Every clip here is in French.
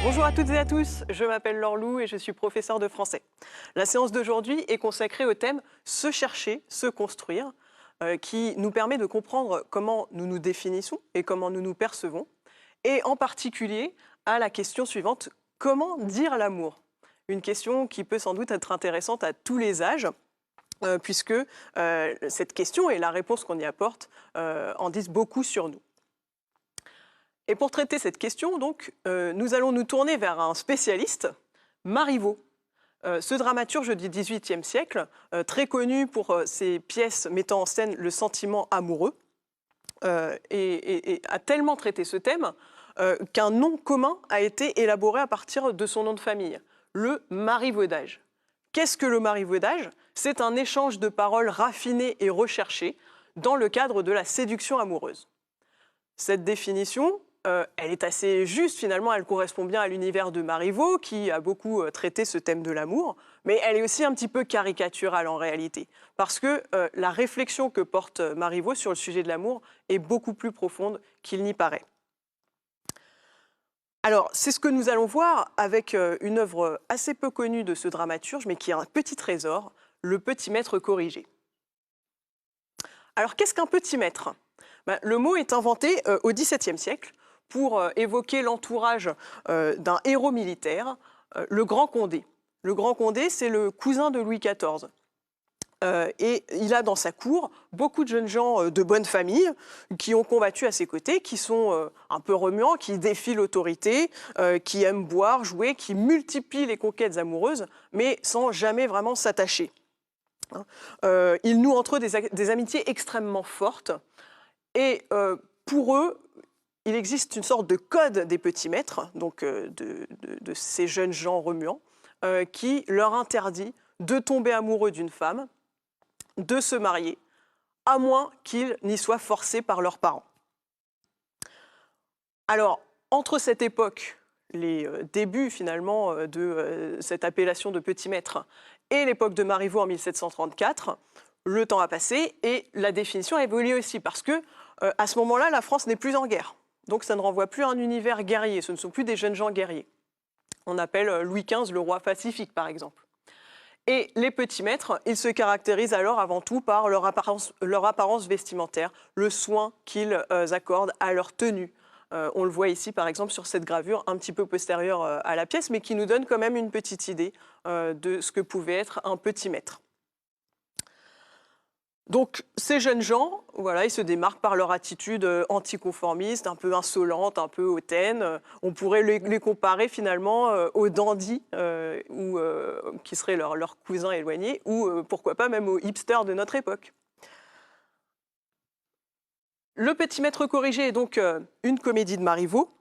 Bonjour à toutes et à tous, je m'appelle Laure Lou et je suis professeure de français. La séance d'aujourd'hui est consacrée au thème « Se chercher, se construire » qui nous permet de comprendre comment nous nous définissons et comment nous nous percevons, et en particulier à la question suivante, comment dire l'amour? Une question qui peut sans doute être intéressante à tous les âges, puisque cette question et la réponse qu'on y apporte en disent beaucoup sur nous. Et pour traiter cette question, donc, nous allons nous tourner vers un spécialiste, Marivaux. Ce dramaturge du XVIIIe siècle, très connu pour ses pièces mettant en scène le sentiment amoureux, et a tellement traité ce thème qu'un nom commun a été élaboré à partir de son nom de famille, le marivaudage. Qu'est-ce que le marivaudage? C'est un échange de paroles raffinées et recherchées dans le cadre de la séduction amoureuse. Cette définition, elle est assez juste, finalement, elle correspond bien à l'univers de Marivaux, qui a beaucoup traité ce thème de l'amour, mais elle est aussi un petit peu caricaturale en réalité, parce que la réflexion que porte Marivaux sur le sujet de l'amour est beaucoup plus profonde qu'il n'y paraît. Alors, c'est ce que nous allons voir avec une œuvre assez peu connue de ce dramaturge, mais qui est un petit trésor, Le Petit Maître corrigé. Alors, qu'est-ce qu'un petit maître? Le mot est inventé au XVIIe siècle pour évoquer l'entourage d'un héros militaire, le Grand Condé. Le Grand Condé, c'est le cousin de Louis XIV. Et il a dans sa cour beaucoup de jeunes gens de bonne famille qui ont combattu à ses côtés, qui sont un peu remuants, qui défient l'autorité, qui aiment boire, jouer, qui multiplient les conquêtes amoureuses, mais sans jamais vraiment s'attacher. Ils nouent entre eux des amitiés extrêmement fortes. Et pour eux, il existe une sorte de code des petits maîtres, donc de ces jeunes gens remuants, qui leur interdit de tomber amoureux d'une femme, de se marier, à moins qu'ils n'y soient forcés par leurs parents. Alors, entre cette époque, les débuts finalement de cette appellation de petit maître, et l'époque de Marivaux en 1734, le temps a passé et la définition a évolué aussi, parce que à ce moment-là, la France n'est plus en guerre. Donc ça ne renvoie plus à un univers guerrier, ce ne sont plus des jeunes gens guerriers. On appelle Louis XV le roi pacifique, par exemple. Et les petits maîtres, ils se caractérisent alors avant tout par leur apparence vestimentaire, le soin qu'ils accordent à leur tenue. On le voit ici, par exemple, sur cette gravure un petit peu postérieure à la pièce, mais qui nous donne quand même une petite idée de ce que pouvait être un petit maître. Donc, ces jeunes gens, voilà, ils se démarquent par leur attitude anticonformiste, un peu insolente, un peu hautaine. On pourrait les comparer finalement aux dandys, qui seraient leurs cousins éloignés, ou pourquoi pas même aux hipsters de notre époque. Le Petit Maître corrigé est donc une comédie de Marivaux,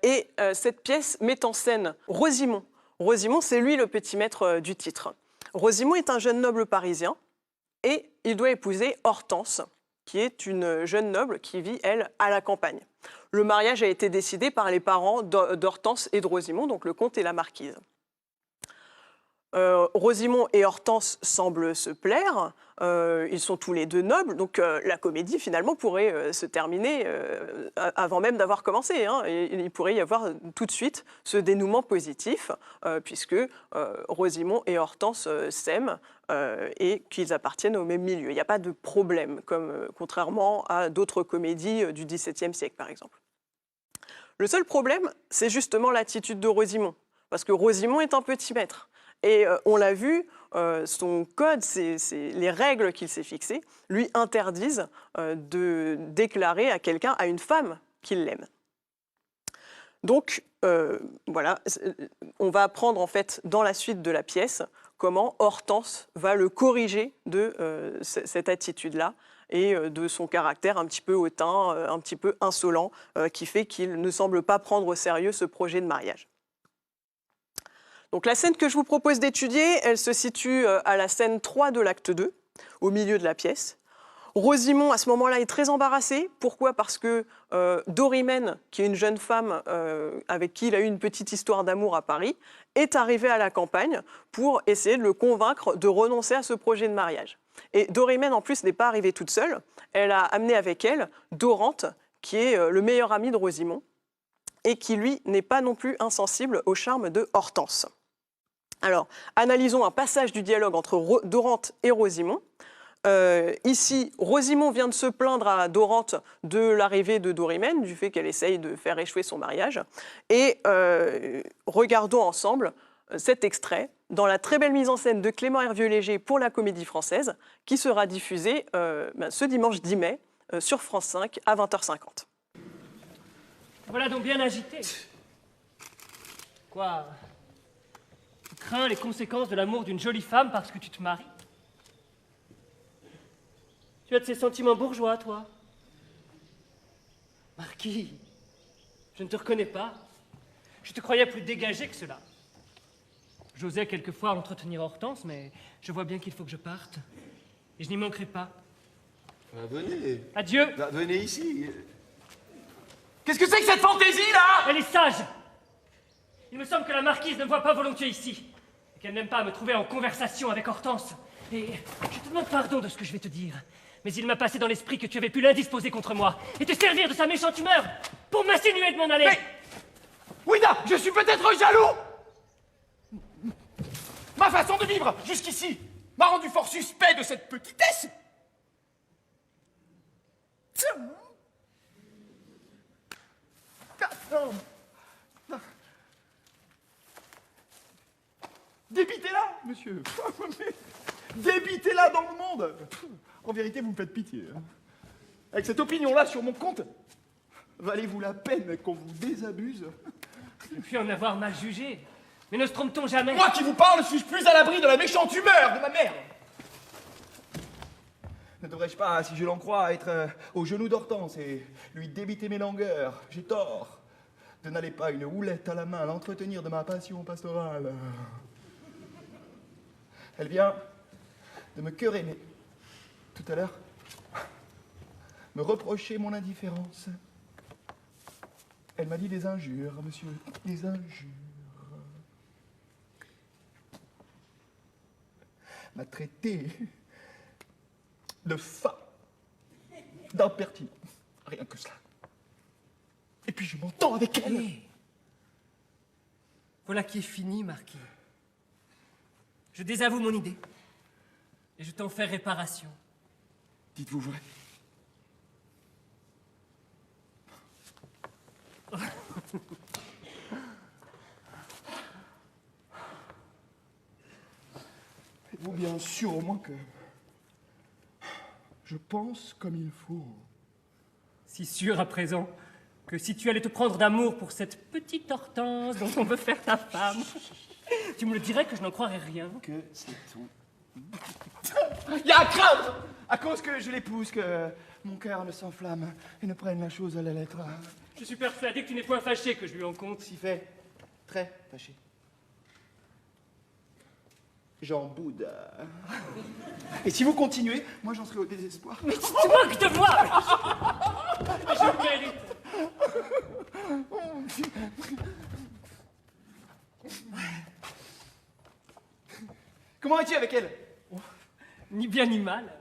et cette pièce met en scène Rosimond. Rosimond, c'est lui le petit maître du titre. Rosimond est un jeune noble parisien, et il doit épouser Hortense, qui est une jeune noble qui vit, elle, à la campagne. Le mariage a été décidé par les parents d'Hortense et de Rosimond, donc le comte et la marquise. Rosimond et Hortense semblent se plaire, ils sont tous les deux nobles, donc la comédie finalement pourrait se terminer avant même d'avoir commencé. Et il pourrait y avoir tout de suite ce dénouement positif, puisque Rosimond et Hortense s'aiment et qu'ils appartiennent au même milieu. Il n'y a pas de problème, contrairement à d'autres comédies du XVIIe siècle par exemple. Le seul problème, c'est justement l'attitude de Rosimond, parce que Rosimond est un petit maître. Et on l'a vu, son code, les règles qu'il s'est fixées, lui interdisent de déclarer à quelqu'un, à une femme, qu'il l'aime. Donc, voilà, on va apprendre en fait dans la suite de la pièce comment Hortense va le corriger de cette attitude-là et de son caractère un petit peu hautain, un petit peu insolent, qui fait qu'il ne semble pas prendre au sérieux ce projet de mariage. Donc la scène que je vous propose d'étudier, elle se situe à la scène 3 de l'acte 2, au milieu de la pièce. Rosimond, à ce moment-là, est très embarrassé. Pourquoi? Parce que Dorimène, qui est une jeune femme avec qui il a eu une petite histoire d'amour à Paris, est arrivée à la campagne pour essayer de le convaincre de renoncer à ce projet de mariage. Et Dorimène, en plus, n'est pas arrivée toute seule. Elle a amené avec elle Dorante, qui est le meilleur ami de Rosimond. et qui, lui, n'est pas non plus insensible au charme de Hortense. Alors, analysons un passage du dialogue entre Dorante et Rosimond. Ici, Rosimond vient de se plaindre à Dorante de l'arrivée de Dorimène, du fait qu'elle essaye de faire échouer son mariage. Et regardons ensemble cet extrait dans la très belle mise en scène de Clément Hervieux-Léger pour la Comédie Française, qui sera diffusée ce dimanche 10 mai sur France 5 à 20h50. Voilà donc bien agité. Quoi? Tu crains les conséquences de l'amour d'une jolie femme parce que tu te maries? Tu as de ces sentiments bourgeois, toi? Marquis, je ne te reconnais pas. Je te croyais plus dégagé que cela. J'osais quelquefois entretenir Hortense, mais je vois bien qu'il faut que je parte. Et je n'y manquerai pas. Venez. Adieu. Venez ici. Qu'est-ce que c'est que cette fantaisie, là? Elle est sage. Il me semble que la marquise ne me voit pas volontiers ici. Et qu'elle n'aime pas me trouver en conversation avec Hortense. Et je te demande pardon de ce que je vais te dire. Mais il m'a passé dans l'esprit que tu avais pu l'indisposer contre moi et te servir de sa méchante humeur pour m'insinuer de m'en aller. Mais... Ouida, je suis peut-être jaloux. Ma façon de vivre jusqu'ici m'a rendu fort suspect de cette petitesse. Débitez-la, monsieur. Débitez-la dans le monde. En vérité, vous me faites pitié. Avec cette opinion-là sur mon compte, valez-vous la peine qu'on vous désabuse? Je puis en avoir mal jugé. Mais ne se trompe-t-on jamais? Moi qui vous parle, suis-je plus à l'abri de la méchante humeur de ma mère? Ne devrais-je pas, si je l'en crois, être aux genoux d'Hortense et lui débiter mes langueurs? J'ai tort de n'aller pas une houlette à la main l'entretenir de ma passion pastorale. Elle vient de me quereller tout à l'heure, me reprocher mon indifférence. Elle m'a dit des injures, monsieur, des injures. M'a traité de fin, d'impertinent, rien que cela. Et puis je m'entends avec elle. Hey. Voilà qui est fini, Marquis. Je désavoue mon idée. Et je t'en fais réparation. Dites-vous vrai? Êtes-vous bien sûr au moins que je pense comme il faut? Si sûr à présent que si tu allais te prendre d'amour pour cette petite Hortense dont on veut faire ta femme, tu me le dirais que je n'en croirais rien. Que c'est tout. Il y a à craindre à cause que je l'épouse, que mon cœur ne s'enflamme et ne prenne la chose à la lettre. Je suis persuadé que tu n'es point fâché que je lui en compte. Si fait, très fâché. J'en boude. Et si vous continuez, moi j'en serai au désespoir. Mais tu manques de moi. Mais je le mérite. Comment es-tu avec elle? Ni bien ni mal.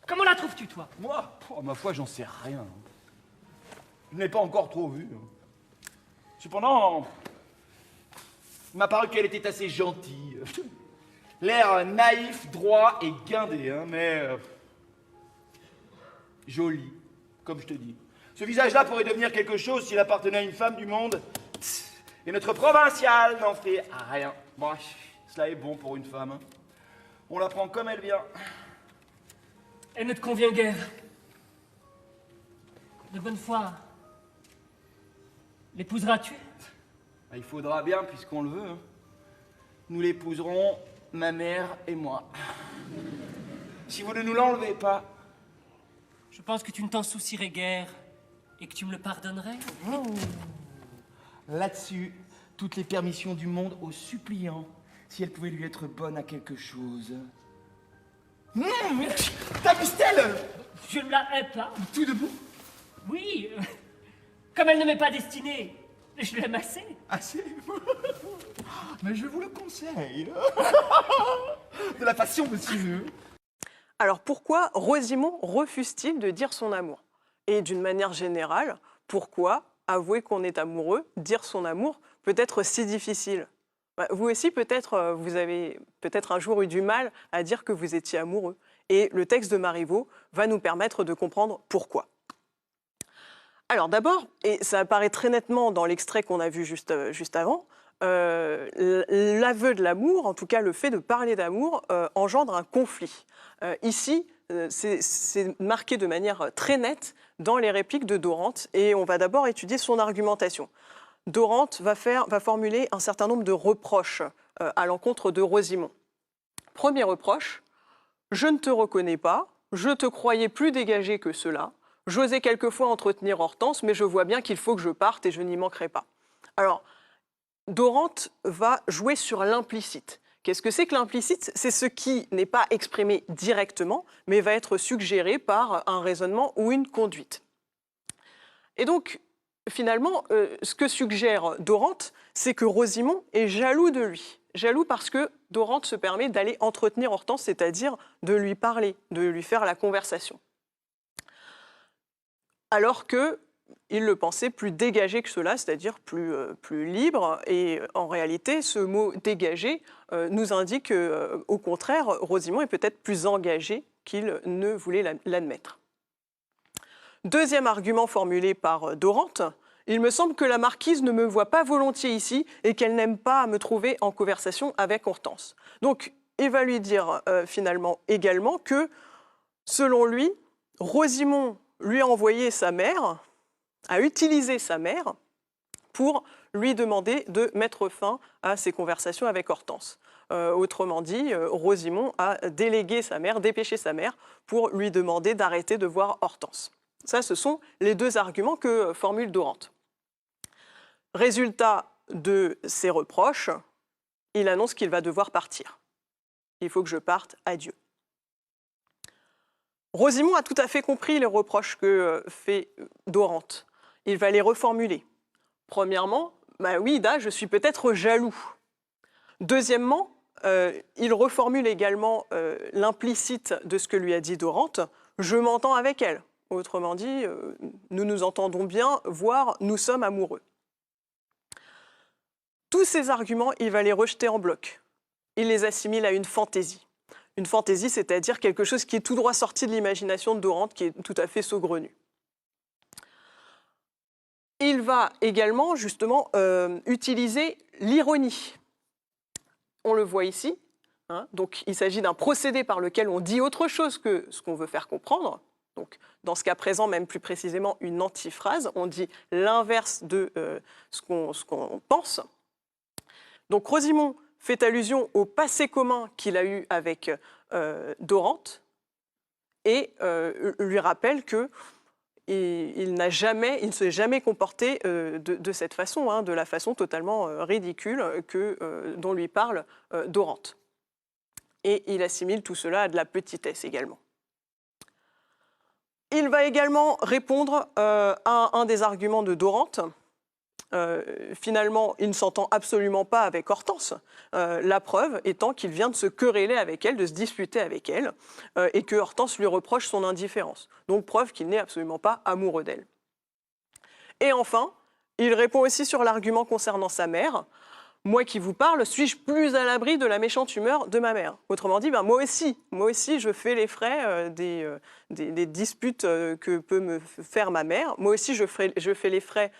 Comment la trouves-tu, toi? Moi, ma foi, j'en sais rien. Je ne l'ai pas encore trop vue. Cependant, il m'a paru qu'elle était assez gentille. L'air naïf, droit et guindé, hein, mais joli, comme je te dis. Ce visage-là pourrait devenir quelque chose s'il appartenait à une femme du monde. Et notre provinciale n'en fait rien. Bon, cela est bon pour une femme. Hein. On la prend comme elle vient. Elle ne te convient guère. De bonne foi. L'épouseras-tu? Il faudra bien, puisqu'on le veut. Hein. Nous l'épouserons, ma mère et moi. Si vous ne nous l'enlevez pas. Je pense que tu ne t'en soucierais guère et que tu me le pardonnerais. Oh. Là-dessus, toutes les permissions du monde aux suppliants, si elle pouvait lui être bonne à quelque chose. T'as vu Stella? Je ne la hais pas. Tout debout? Oui. Comme elle ne m'est pas destinée, je l'aime assez. Assez? Mais je vous le conseille. De la passion, monsieur. Alors pourquoi Rosimond refuse-t-il de dire son amour? Et d'une manière générale, pourquoi avouer qu'on est amoureux, dire son amour, peut être si difficile. Vous aussi, peut-être, vous avez peut-être un jour eu du mal à dire que vous étiez amoureux. Et le texte de Marivaux va nous permettre de comprendre pourquoi. Alors d'abord, et ça apparaît très nettement dans l'extrait qu'on a vu juste avant, l'aveu de l'amour, en tout cas le fait de parler d'amour, engendre un conflit. Ici, c'est marqué de manière très nette dans les répliques de Dorante, et on va d'abord étudier son argumentation. Dorante va formuler un certain nombre de reproches à l'encontre de Rosimond. Premier reproche, « Je ne te reconnais pas, je te croyais plus dégagé que cela, j'osais quelquefois entretenir Hortense, mais je vois bien qu'il faut que je parte et je n'y manquerai pas. » Alors, Dorante va jouer sur l'implicite. Qu'est-ce que c'est que l'implicite? C'est ce qui n'est pas exprimé directement, mais va être suggéré par un raisonnement ou une conduite. Et donc, finalement, ce que suggère Dorante, c'est que Rosimond est jaloux de lui. Jaloux parce que Dorante se permet d'aller entretenir Hortense, c'est-à-dire de lui parler, de lui faire la conversation. Alors qu'il le pensait plus dégagé que cela, c'est-à-dire plus libre. Et en réalité, ce mot « dégagé » nous indique qu'au contraire, Rosimond est peut-être plus engagé qu'il ne voulait l'admettre. Deuxième argument formulé par Dorante, « Il me semble que la marquise ne me voit pas volontiers ici et qu'elle n'aime pas me trouver en conversation avec Hortense. » Donc, il va lui dire finalement également que, selon lui, Rosimond lui a envoyé sa mère, a utilisé sa mère pour lui demander de mettre fin à ses conversations avec Hortense. Autrement dit, Rosimond a délégué sa mère, dépêché sa mère pour lui demander d'arrêter de voir Hortense. Ça, ce sont les deux arguments que formule Dorante. Résultat de ces reproches, il annonce qu'il va devoir partir. Il faut que je parte, adieu. Rosimond a tout à fait compris les reproches que fait Dorante. Il va les reformuler. Premièrement, bah oui, Ida, je suis peut-être jaloux. Deuxièmement, il reformule également l'implicite de ce que lui a dit Dorante. Je m'entends avec elle. Autrement dit, nous nous entendons bien, voire nous sommes amoureux. Tous ces arguments, il va les rejeter en bloc. Il les assimile à une fantaisie. Une fantaisie, c'est-à-dire quelque chose qui est tout droit sorti de l'imagination de Dorante, qui est tout à fait saugrenu. Il va également, justement, utiliser l'ironie. On le voit ici. Donc, il s'agit d'un procédé par lequel on dit autre chose que ce qu'on veut faire comprendre. Donc, dans ce cas présent, même plus précisément, une antiphrase. On dit l'inverse de ce qu'on pense. Donc, Rosimond fait allusion au passé commun qu'il a eu avec Dorante et lui rappelle qu'il ne s'est jamais comporté de cette façon, de la façon totalement ridicule dont lui parle Dorante. Et il assimile tout cela à de la petitesse également. Il va également répondre à un des arguments de Dorante. Finalement, il ne s'entend absolument pas avec Hortense, la preuve étant qu'il vient de se quereller avec elle, de se disputer avec elle, et que Hortense lui reproche son indifférence. Donc preuve qu'il n'est absolument pas amoureux d'elle. Et enfin, il répond aussi sur l'argument concernant sa mère. « Moi qui vous parle, suis-je plus à l'abri de la méchante humeur de ma mère ?» Autrement dit, moi aussi, je fais les frais des disputes que peut me faire ma mère. Moi aussi, je fais les frais.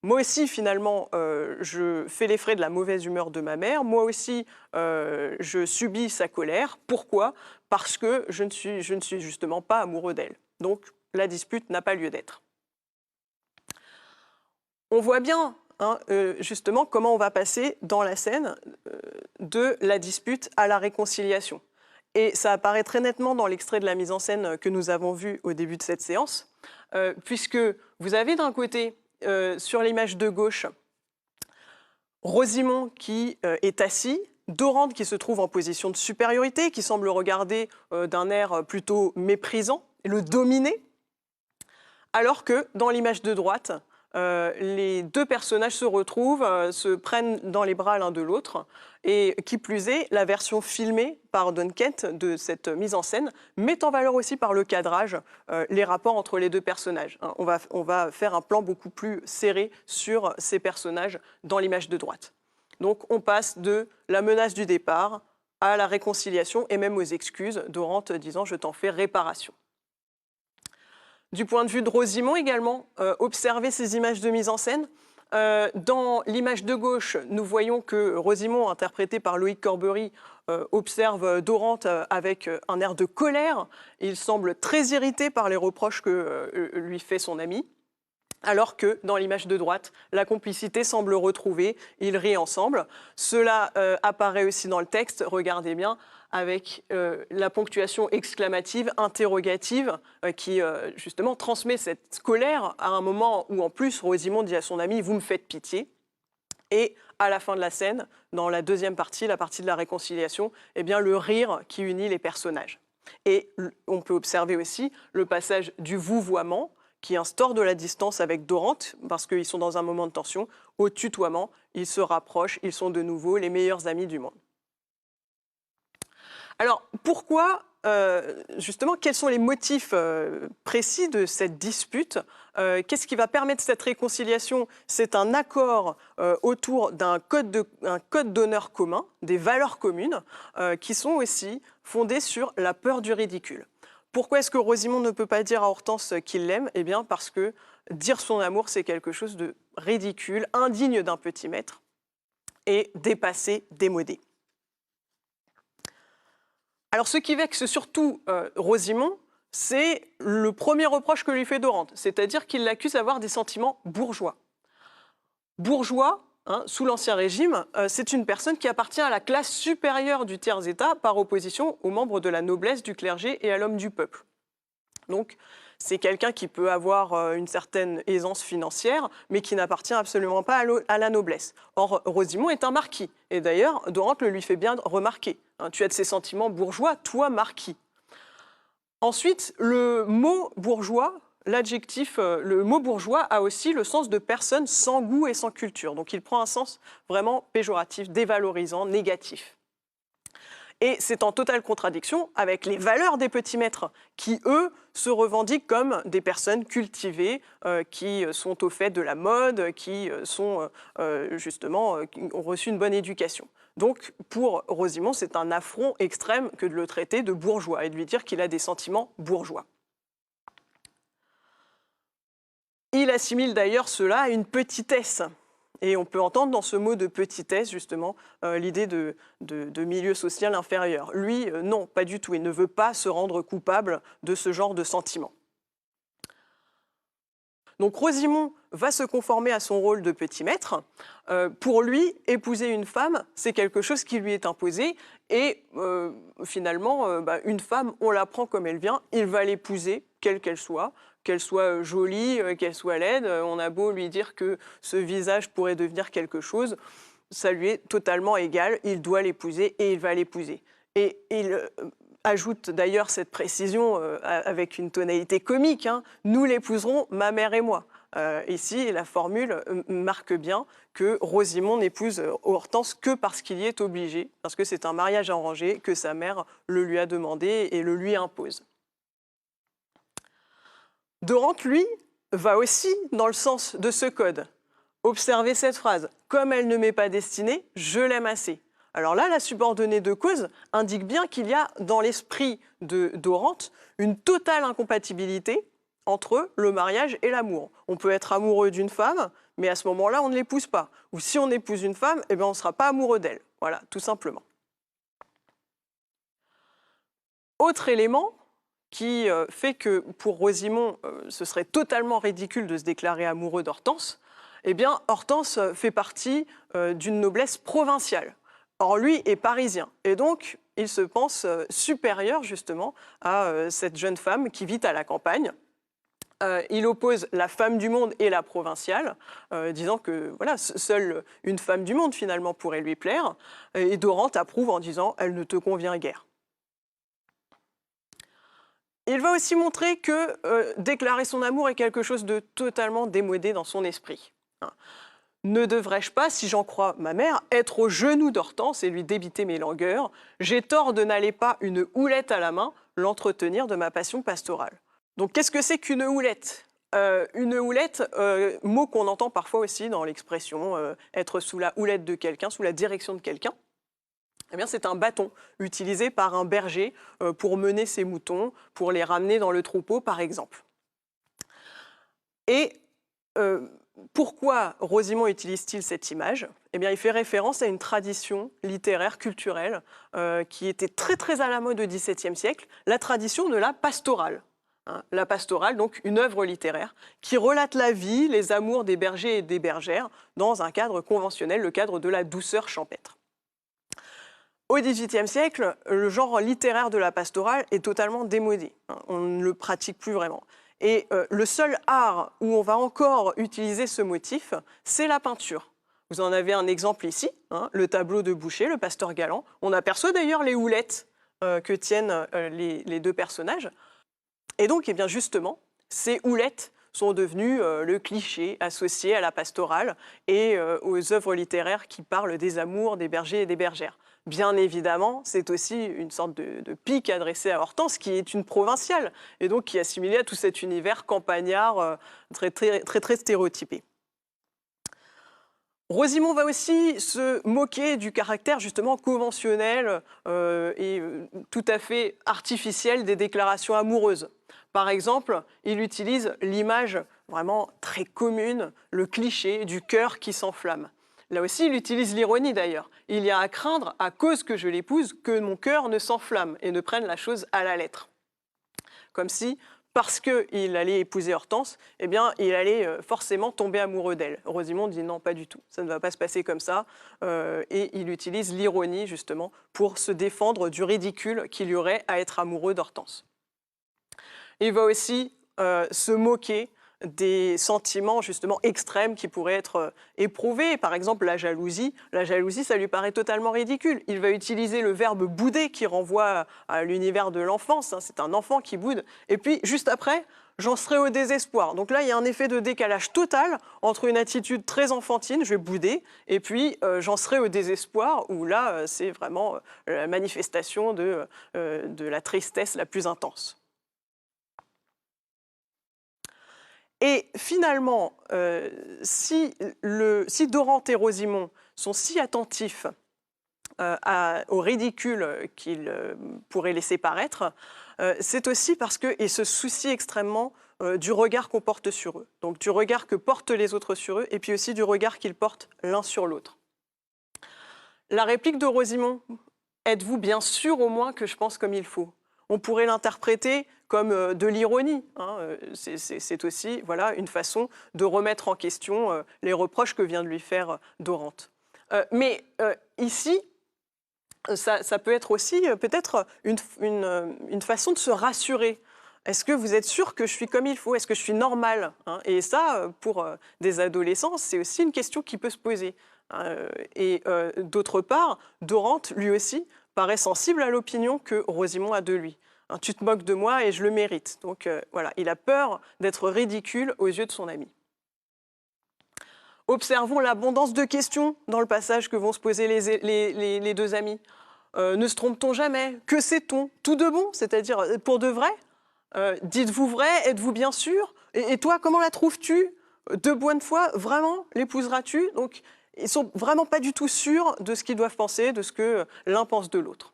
Moi aussi, finalement, je fais les frais de la mauvaise humeur de ma mère. Moi aussi, je subis sa colère. Pourquoi? Parce que je ne suis justement pas amoureux d'elle. Donc, la dispute n'a pas lieu d'être. On voit bien, justement, comment on va passer dans la scène de la dispute à la réconciliation. Et ça apparaît très nettement dans l'extrait de la mise en scène que nous avons vu au début de cette séance, puisque vous avez d'un côté, sur l'image de gauche, Rosimond qui est assis, Dorante qui se trouve en position de supériorité, qui semble regarder d'un air plutôt méprisant, et le dominer, alors que dans l'image de droite, les deux personnages se retrouvent, se prennent dans les bras l'un de l'autre. Et qui plus est, la version filmée par Dunkett de cette mise en scène met en valeur aussi par le cadrage les rapports entre les deux personnages. On va faire un plan beaucoup plus serré sur ces personnages dans l'image de droite. Donc on passe de la menace du départ à la réconciliation et même aux excuses, Dorante disant « je t'en fais réparation ». Du point de vue de Rosimond également, observer ces images de mise en scène. Dans l'image de gauche, nous voyons que Rosimond, interprété par Loïc Corbery, observe Dorante avec un air de colère. Il semble très irrité par les reproches que lui fait son ami. Alors que dans l'image de droite, la complicité semble retrouvée, ils rient ensemble. Cela apparaît aussi dans le texte, regardez bien, avec la ponctuation exclamative, interrogative, qui justement transmet cette colère à un moment où en plus Rosimond dit à son ami « vous me faites pitié ». Et à la fin de la scène, dans la deuxième partie, la partie de la réconciliation, eh bien, le rire qui unit les personnages. Et on peut observer aussi le passage du vouvoiement, qui instaure de la distance avec Dorante, parce qu'ils sont dans un moment de tension, au tutoiement, ils se rapprochent, ils sont de nouveau les meilleurs amis du monde. Alors, pourquoi, justement, quels sont les motifs précis de cette dispute? Qu'est-ce qui va permettre cette réconciliation? C'est un accord autour d'un code d'honneur commun, des valeurs communes, qui sont aussi fondées sur la peur du ridicule. Pourquoi est-ce que Rosimond ne peut pas dire à Hortense qu'il l'aime? Eh bien, parce que dire son amour, c'est quelque chose de ridicule, indigne d'un petit maître et dépassé, démodé. Alors, ce qui vexe surtout Rosimond, c'est le premier reproche que lui fait Dorante, c'est-à-dire qu'il l'accuse d'avoir des sentiments bourgeois. Bourgeois, sous l'Ancien Régime, c'est une personne qui appartient à la classe supérieure du tiers-État par opposition aux membres de la noblesse, du clergé et à l'homme du peuple. Donc, c'est quelqu'un qui peut avoir une certaine aisance financière, mais qui n'appartient absolument pas à la noblesse. Or, Rosimond est un marquis. Et d'ailleurs, Dorante le lui fait bien remarquer. Tu as de ces sentiments bourgeois, toi, marquis. Ensuite, le mot bourgeois, l'adjectif, le mot bourgeois a aussi le sens de personne sans goût et sans culture. Donc il prend un sens vraiment péjoratif, dévalorisant, négatif. Et c'est en totale contradiction avec les valeurs des petits maîtres qui, eux, se revendiquent comme des personnes cultivées, qui sont au fait de la mode, qui sont justement, qui ont reçu une bonne éducation. Donc pour Rosimond, c'est un affront extrême que de le traiter de bourgeois et de lui dire qu'il a des sentiments bourgeois. Il assimile d'ailleurs cela à une petitesse. Et on peut entendre dans ce mot de petitesse, justement, l'idée de milieu social inférieur. Lui, non, pas du tout. Il ne veut pas se rendre coupable de ce genre de sentiments. Donc Rosimond va se conformer à son rôle de petit maître. Pour lui, épouser une femme, c'est quelque chose qui lui est imposé. Et finalement, une femme, on la prend comme elle vient. Il va l'épouser, quelle qu'elle soit jolie, qu'elle soit laide. On a beau lui dire que ce visage pourrait devenir quelque chose, ça lui est totalement égal. Il doit l'épouser et il va l'épouser. Et il ajoute d'ailleurs cette précision avec une tonalité comique. Nous l'épouserons, ma mère et moi. Ici, la formule marque bien que Rosimond n'épouse Hortense que parce qu'il y est obligé, parce que c'est un mariage arrangé, que sa mère le lui a demandé et le lui impose. Dorante, lui, va aussi dans le sens de ce code. Observez cette phrase. « Comme elle ne m'est pas destinée, je l'aime assez ». Alors là, la subordonnée de cause indique bien qu'il y a dans l'esprit de Dorante une totale incompatibilité entre le mariage et l'amour. On peut être amoureux d'une femme, mais à ce moment-là, on ne l'épouse pas. Ou si on épouse une femme, eh bien, on ne sera pas amoureux d'elle. Voilà, tout simplement. Autre élément qui fait que pour Rosimond, ce serait totalement ridicule de se déclarer amoureux d'Hortense, eh bien, Hortense fait partie d'une noblesse provinciale. Or, lui est parisien. Et donc, il se pense supérieur, justement, à cette jeune femme qui vit à la campagne. Il oppose la femme du monde et la provinciale, disant que voilà, seule une femme du monde, finalement, pourrait lui plaire. Et Dorante approuve en disant « elle ne te convient guère ». Il va aussi montrer que déclarer son amour est quelque chose de totalement démodé dans son esprit. Hein. Ne devrais-je pas, si j'en crois ma mère, être au genou d'Hortense et lui débiter mes langueurs? J'ai tort de n'aller pas, une houlette à la main, l'entretenir de ma passion pastorale. Donc qu'est-ce que c'est qu'une houlette? Une houlette, mot qu'on entend parfois aussi dans l'expression être sous la houlette de quelqu'un, sous la direction de quelqu'un. Eh bien, c'est un bâton utilisé par un berger pour mener ses moutons, pour les ramener dans le troupeau, par exemple. Et pourquoi Rosimond utilise-t-il cette image? Eh bien, il fait référence à une tradition littéraire, culturelle, qui était très très à la mode au XVIIe siècle, la tradition de la pastorale. Hein, la pastorale, donc une œuvre littéraire, qui relate la vie, les amours des bergers et des bergères dans un cadre conventionnel, le cadre de la douceur champêtre. Au XVIIIe siècle, le genre littéraire de la pastorale est totalement démodé. Hein, on ne le pratique plus vraiment. Et le seul art où on va encore utiliser ce motif, c'est la peinture. Vous en avez un exemple ici, hein, le tableau de Boucher, le pasteur galant. On aperçoit d'ailleurs les houlettes que tiennent les deux personnages. Et donc, eh bien justement, ces houlettes sont devenues le cliché associé à la pastorale et aux œuvres littéraires qui parlent des amours des bergers et des bergères. Bien évidemment, c'est aussi une sorte de pique adressée à Hortense, qui est une provinciale, et donc qui est assimilée à tout cet univers campagnard très stéréotypé. Rosimond va aussi se moquer du caractère justement conventionnel et tout à fait artificiel des déclarations amoureuses. Par exemple, il utilise l'image vraiment très commune, le cliché du cœur qui s'enflamme. Là aussi, il utilise l'ironie d'ailleurs. Il y a à craindre, à cause que je l'épouse, que mon cœur ne s'enflamme et ne prenne la chose à la lettre. Comme si, parce qu'il allait épouser Hortense, eh bien, il allait forcément tomber amoureux d'elle. Rosimond dit non, pas du tout, ça ne va pas se passer comme ça. Et il utilise l'ironie justement pour se défendre du ridicule qu'il y aurait à être amoureux d'Hortense. Il va aussi se moquer des sentiments justement extrêmes qui pourraient être éprouvés. Par exemple, la jalousie. La jalousie, ça lui paraît totalement ridicule. Il va utiliser le verbe bouder qui renvoie à l'univers de l'enfance. Hein, c'est un enfant qui boude. Et puis, juste après, j'en serai au désespoir. Donc là, il y a un effet de décalage total entre une attitude très enfantine, je vais bouder, et puis j'en serai au désespoir, où là, c'est vraiment la manifestation de la tristesse la plus intense. Et finalement, si Dorante et Rosimond sont si attentifs au ridicule qu'ils pourraient laisser paraître, c'est aussi parce qu'ils se soucient extrêmement du regard qu'on porte sur eux. Donc du regard que portent les autres sur eux, et puis aussi du regard qu'ils portent l'un sur l'autre. La réplique de Rosimond, « Êtes-vous bien sûr au moins que je pense comme il faut ?» On pourrait l'interpréter comme de l'ironie. Hein. C'est aussi voilà, une façon de remettre en question les reproches que vient de lui faire Dorante. Mais ici, ça peut être aussi peut-être une façon de se rassurer. Est-ce que vous êtes sûr que je suis comme il faut? Est-ce que je suis normale, hein? Et ça, pour des adolescents, c'est aussi une question qui peut se poser. Et d'autre part, Dorante, lui aussi, paraît sensible à l'opinion que Rosimond a de lui. Hein, tu te moques de moi et je le mérite. Donc voilà, il a peur d'être ridicule aux yeux de son ami. Observons l'abondance de questions dans le passage que vont se poser les deux amis. Ne se trompe-t-on jamais? Que sait-on? Tout de bon, c'est-à-dire pour de vrai? Dites-vous vrai? Êtes-vous bien sûr? Et toi, comment la trouves-tu? De bonne foi, vraiment? L'épouseras-tu? Donc, ils ne sont vraiment pas du tout sûrs de ce qu'ils doivent penser, de ce que l'un pense de l'autre.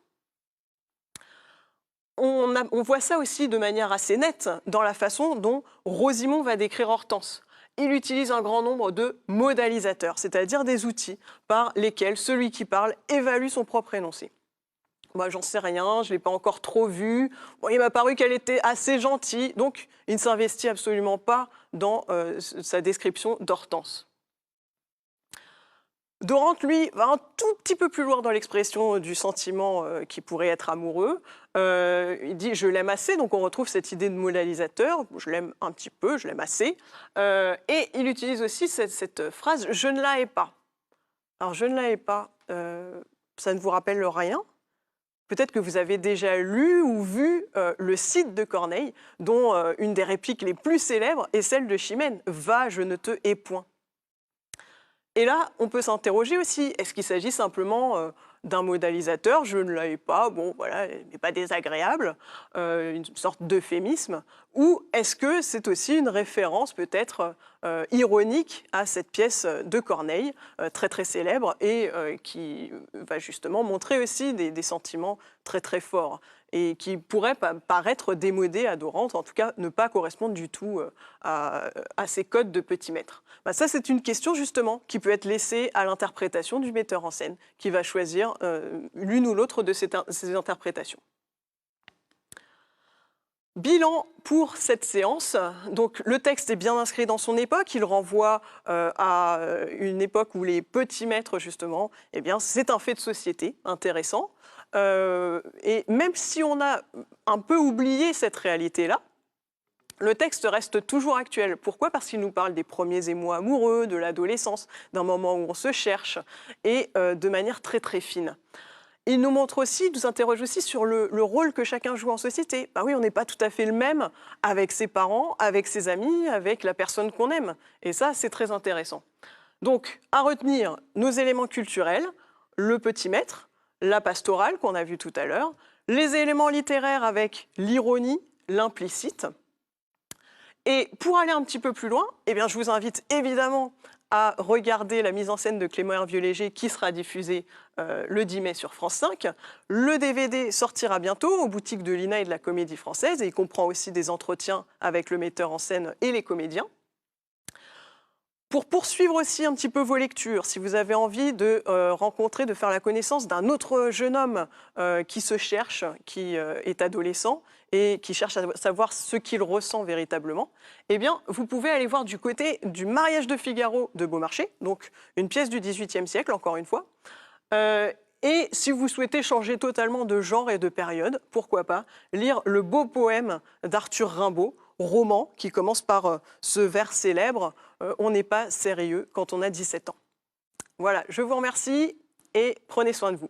On voit ça aussi de manière assez nette dans la façon dont Rosimond va décrire Hortense. Il utilise un grand nombre de modalisateurs, c'est-à-dire des outils par lesquels celui qui parle évalue son propre énoncé. Moi, j'en sais rien, je ne l'ai pas encore trop vue. Bon, il m'a paru qu'elle était assez gentille, donc il ne s'investit absolument pas dans sa description d'Hortense. Dorante, lui, va un tout petit peu plus loin dans l'expression du sentiment qui pourrait être amoureux. Il dit « je l'aime assez », donc on retrouve cette idée de modalisateur, « je l'aime un petit peu, je l'aime assez ». Et il utilise aussi cette phrase « je ne la hais pas ». Alors « je ne la hais pas », ça ne vous rappelle rien? Peut-être que vous avez déjà lu ou vu le Cid de Corneille, dont une des répliques les plus célèbres est celle de Chimène. « Va, je ne te hais point ». Et là, on peut s'interroger aussi, est-ce qu'il s'agit simplement d'un modalisateur, je ne la hais pas, bon voilà, elle n'est pas désagréable, une sorte d'euphémisme, ou est-ce que c'est aussi une référence peut-être ironique à cette pièce de Corneille, très très célèbre, et qui va justement montrer aussi des sentiments très très forts, et qui pourrait paraître démodée, adorante, en tout cas ne pas correspondre du tout à ces codes de petit maître. Ben ça, c'est une question justement qui peut être laissée à l'interprétation du metteur en scène, qui va choisir l'une ou l'autre de ces interprétations. Bilan pour cette séance. Donc, le texte est bien inscrit dans son époque. Il renvoie à une époque où les petits maîtres, justement, eh bien, c'est un fait de société intéressant. Et même si on a un peu oublié cette réalité-là, le texte reste toujours actuel. Pourquoi? Parce qu'il nous parle des premiers émois amoureux, de l'adolescence, d'un moment où on se cherche, et de manière très très fine. Il nous montre aussi, nous interroge aussi sur le rôle que chacun joue en société. Ben oui, on n'est pas tout à fait le même avec ses parents, avec ses amis, avec la personne qu'on aime. Et ça, c'est très intéressant. Donc, à retenir nos éléments culturels, le petit maître, la pastorale qu'on a vu tout à l'heure, les éléments littéraires avec l'ironie, l'implicite. Et pour aller un petit peu plus loin, eh bien, je vous invite évidemment à regarder la mise en scène de Clément Hervieux-Léger qui sera diffusée le 10 mai sur France 5. Le DVD sortira bientôt aux boutiques de l'INA et de la Comédie Française et il comprend aussi des entretiens avec le metteur en scène et les comédiens. Pour poursuivre aussi un petit peu vos lectures, si vous avez envie de rencontrer, de faire la connaissance d'un autre jeune homme qui se cherche, qui est adolescent et qui cherche à savoir ce qu'il ressent véritablement, eh bien, vous pouvez aller voir du côté du Mariage de Figaro de Beaumarchais, donc une pièce du XVIIIe siècle, encore une fois. Et si vous souhaitez changer totalement de genre et de période, pourquoi pas lire le beau poème d'Arthur Rimbaud, roman qui commence par ce vers célèbre « On n'est pas sérieux quand on a 17 ans ». Voilà, je vous remercie et prenez soin de vous.